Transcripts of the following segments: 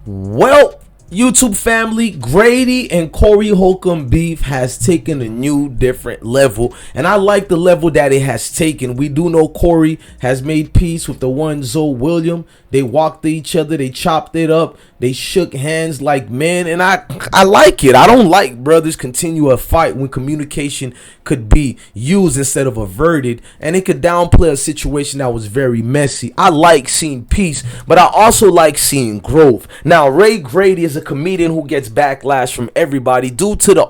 Well, YouTube family, Grady and Corey Holcomb beef has taken a new, different level, and I like the level that it has taken. We do know Corey has made peace with the one Zoe William. They walked to each other, they chopped it up, they shook hands like men, and I like it. I don't like brothers continue a fight when communication could be used instead of averted, and it could downplay a situation that was very messy. I like seeing peace, but I also like seeing growth. Now, Ray Grady is a comedian who gets backlash from everybody due to the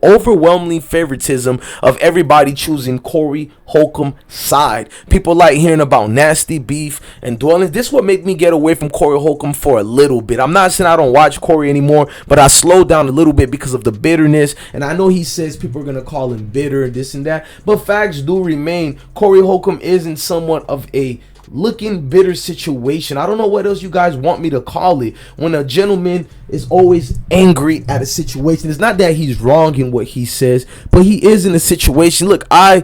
overwhelming favoritism of everybody choosing Corey Holcomb side. People like hearing about nasty beef and dwelling. This would make me get away from Corey Holcomb for a little bit. I'm not saying I don't watch Corey anymore, but I slowed down a little bit because of the bitterness. And I know he says people are going to call him bitter and this and that, but facts do remain. Corey Holcomb is in somewhat of a looking bitter situation. I don't know what else you guys want me to call it. When a gentleman is always angry at a situation, it's not that he's wrong in what he says, but he is in a situation. Look, I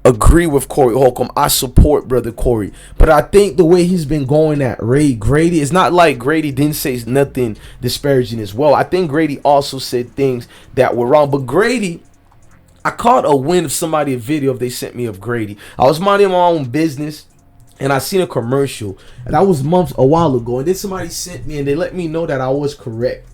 agree with Corey Holcomb. I support brother Corey, but I think the way he's been going at Ray Grady, it's not like Grady didn't say nothing disparaging as well. I think Grady also said things that were wrong, but Grady, I caught a win of somebody a video if they sent me of Grady. I was minding my own business and I seen a commercial, and that was months a while ago, and then somebody sent me and they let me know that I was correct.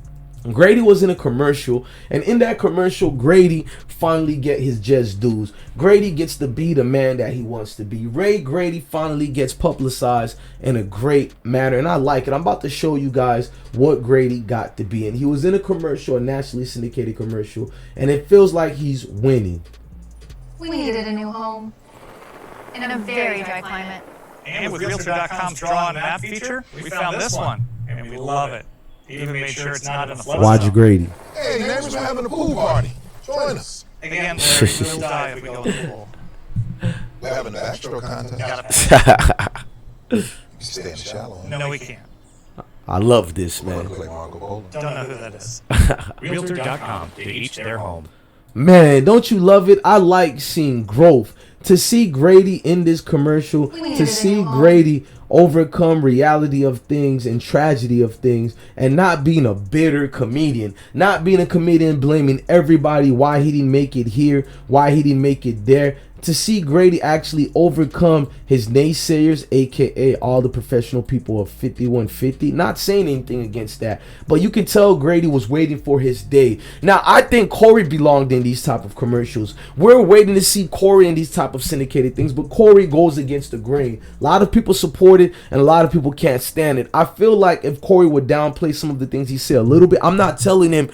Grady was in a commercial, and in that commercial, Grady finally get his just dues. Grady gets to be the man that he wants to be. Ray Grady finally gets publicized in a great manner, and I like it. I'm about to show you guys what Grady got to be. And he was in a commercial, a nationally syndicated commercial, and it feels like he's winning. We needed a new home in a very dry climate. And with Realtor.com's draw on map feature, we found this one, and we love it. Even made sure it's not in the flood Watch zone. Grady. Hey, neighbors, we're having a pool party. Join us. Again, Larry, we'll die if we go in the pool. We're having an astro contest. Gotta You can stay in the shallow. No, we can't. I love this, We're man. gonna play Marco Polo. Don't know who that is. Realtor.com, to each their home. Man, don't you love it? I like seeing growth. To see Grady in this commercial, to see Grady overcome reality of things and tragedy of things, and not being a bitter comedian, not being a comedian blaming everybody why he didn't make it here, why he didn't make it there. To see Grady actually overcome his naysayers, aka all the professional people of 5150, not saying anything against that, but you can tell Grady was waiting for his day. Now, I think Corey belonged in these type of commercials. We're waiting to see Corey in these type of syndicated things, but Corey goes against the grain. A lot of people support it, and a lot of people can't stand it. I feel like if Corey would downplay some of the things he said a little bit, I'm not telling him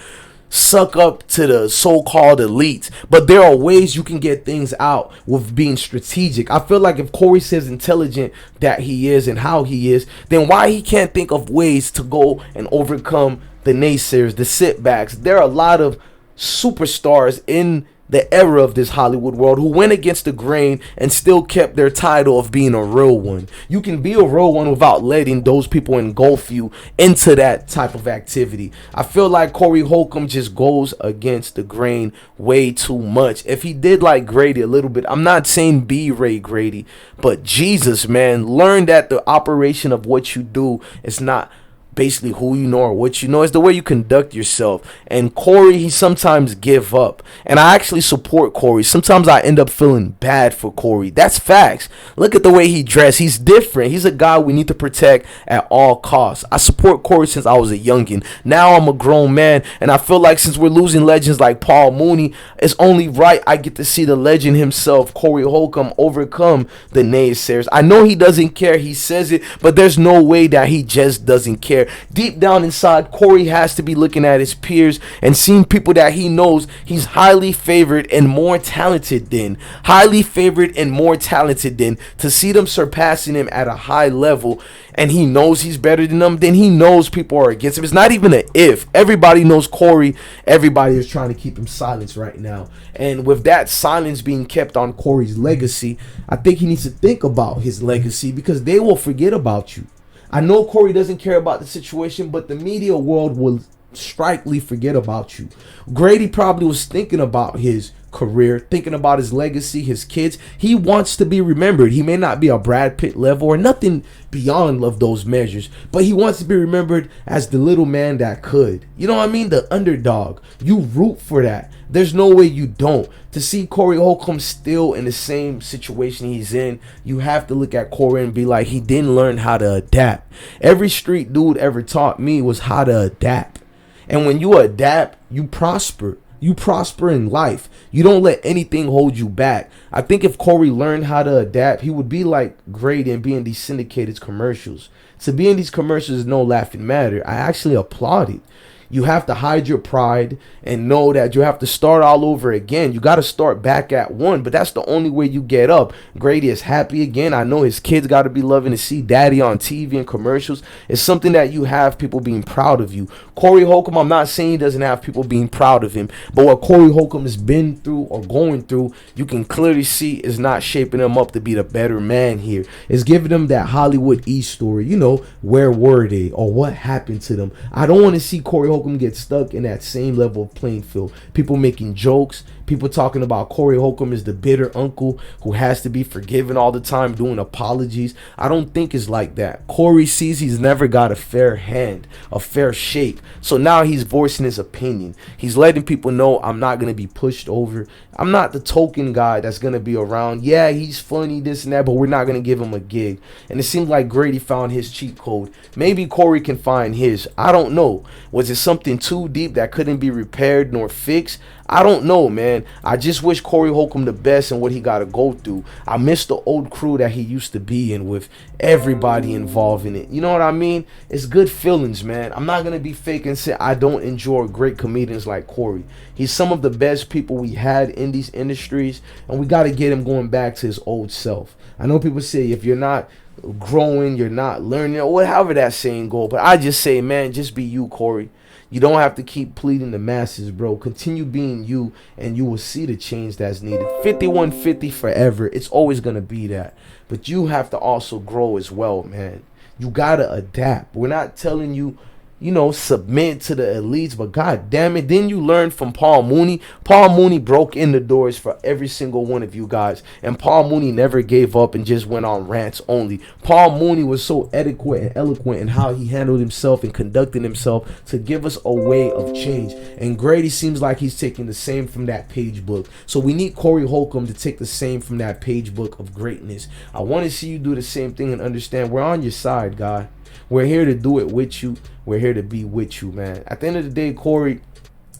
suck up to the so-called elites, but there are ways you can get things out with being strategic. I feel like if Corey says intelligent that he is and how he is, then why he can't think of ways to go and overcome the naysayers, the setbacks. There are a lot of superstars in the era of this Hollywood world who went against the grain and still kept their title of being a real one. You can be a real one without letting those people engulf you into that type of activity. I feel like Corey Holcomb just goes against the grain way too much. If he did like Grady a little bit, I'm not saying be Ray Grady, but Jesus, man, learn that the operation of what you do is not basically who you know or what you know, is the way you conduct yourself. And Corey, he sometimes give up, and I actually support Corey. Sometimes I end up feeling bad for Corey. That's facts. Look at the way he dressed. He's different. He's a guy we need to protect at all costs. I support Corey since I was a youngin. Now I'm a grown man, and I feel like since we're losing legends like Paul Mooney, it's only right I get to see the legend himself, Corey Holcomb, overcome the naysayers. I know he doesn't care. He says it, but there's no way that he just doesn't care. Deep down inside, Corey has to be looking at his peers and seeing people that he knows he's highly favored and more talented than. Highly favored and more talented than. To see them surpassing him at a high level, and he knows he's better than them, then he knows people are against him. It's not even an if. Everybody knows Corey. Everybody is trying to keep him silent right now. And with that silence being kept on Corey's legacy, I think he needs to think about his legacy, because they will forget about you. I know Corey doesn't care about the situation, but the media world will strikely forget about you. Grady probably was thinking about his career, thinking about his legacy, his kids. He wants to be remembered. He may not be a Brad Pitt level or nothing beyond of those measures, but he wants to be remembered as the little man that could. You know what I mean? The underdog. You root for that. There's no way you don't. To see Corey Holcomb still in the same situation he's in, you have to look at Corey and be like, he didn't learn how to adapt. Every street dude ever taught me was how to adapt. And when you adapt, you prosper. You prosper in life. You don't let anything hold you back. I think if Corey learned how to adapt, he would be like Grady and be in these syndicated commercials. To be in these commercials is no laughing matter. I actually applaud it. You have to hide your pride and know that you have to start all over again. You got to start back at one, but that's the only way you get up. Grady is happy again. I know his kids got to be loving to see daddy on TV and commercials. It's something that you have people being proud of you. Corey Holcomb, I'm not saying he doesn't have people being proud of him, but what Corey Holcomb has been through or going through, you can clearly see is not shaping him up to be the better man here. It's giving him that Hollywood E story. You know, where were they or what happened to them? I don't want to see Corey Holcomb get stuck in that same level of playing field. People making jokes, people talking about Corey Holcomb is the bitter uncle who has to be forgiven all the time, doing apologies. I don't think it's like that. Corey sees he's never got a fair hand, a fair shake. So now he's voicing his opinion. He's letting people know, I'm not going to be pushed over. I'm not the token guy that's going to be around. Yeah, he's funny, this and that, but we're not going to give him a gig. And it seems like Grady found his cheat code. Maybe Corey can find his. I don't know. Was it something too deep that couldn't be repaired nor fixed? I don't know, man. I just wish Corey Holcomb the best in what he got to go through. I miss the old crew that he used to be in with everybody involved in it. You know what I mean? It's good feelings, man. I'm not going to be fake and say I don't enjoy great comedians like Corey. He's some of the best people we had in these industries, and we got to get him going back to his old self. I know people say if you're not growing, you're not learning, or whatever that saying go, but I just say, man, just be you, Corey. You don't have to keep pleading the masses, bro. Continue being you, and you will see the change that's needed. 5150 forever. It's always going to be that. But you have to also grow as well, man. You got to adapt. We're not telling you, you know, submit to the elites, but god damn it, didn't you learn from Paul Mooney? Paul Mooney broke in the doors for every single one of you guys, and Paul Mooney never gave up and just went on rants only. Paul Mooney was so adequate and eloquent in how he handled himself and conducted himself to give us a way of change, and Grady seems like he's taking the same from that page book. So we need Corey Holcomb to take the same from that page book of greatness. I want to see you do the same thing and understand we're on your side, guy. We're here to do it with you. We're here to be with you, man. At the end of the day, Corey,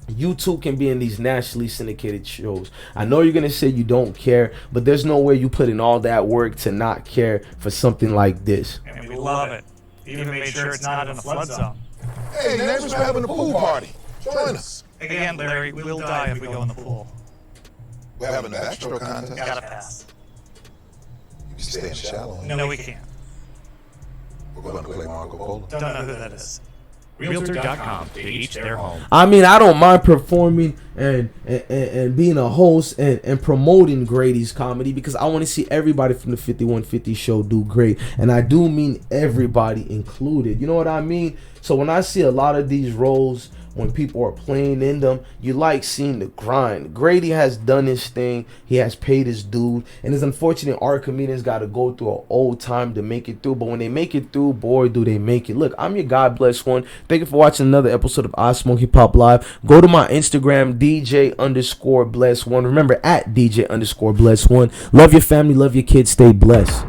you too can be in these nationally syndicated shows. I know you're going to say you don't care, but there's no way you put in all that work to not care for something like this. And we love it. Even made sure it's not in a flood zone. Hey, the neighbors are having a pool party. Join us. Again, Larry, we'll die if we go in the pool. We're having a backstroke contest. Gotta pass. You can stay in shallow. No, we can't. We're going to play Marco Polo. Don't know who that is. Realtor.com to each their home. I mean, I don't mind performing and being a host and promoting Grady's comedy, because I want to see everybody from the 5150 show do great. And I do mean everybody included. You know what I mean? So when I see a lot of these roles, when people are playing in them, you like seeing the grind. Grady has done his thing. He has paid his due. And it's unfortunate our comedians got to go through an old time to make it through. But when they make it through, boy, do they make it. Look, I'm your God Bless One. Thank you for watching another episode of Ismokehiphop Live. Go to my Instagram, DJ_Bless1. Remember, at DJ_Bless1. Love your family. Love your kids. Stay blessed.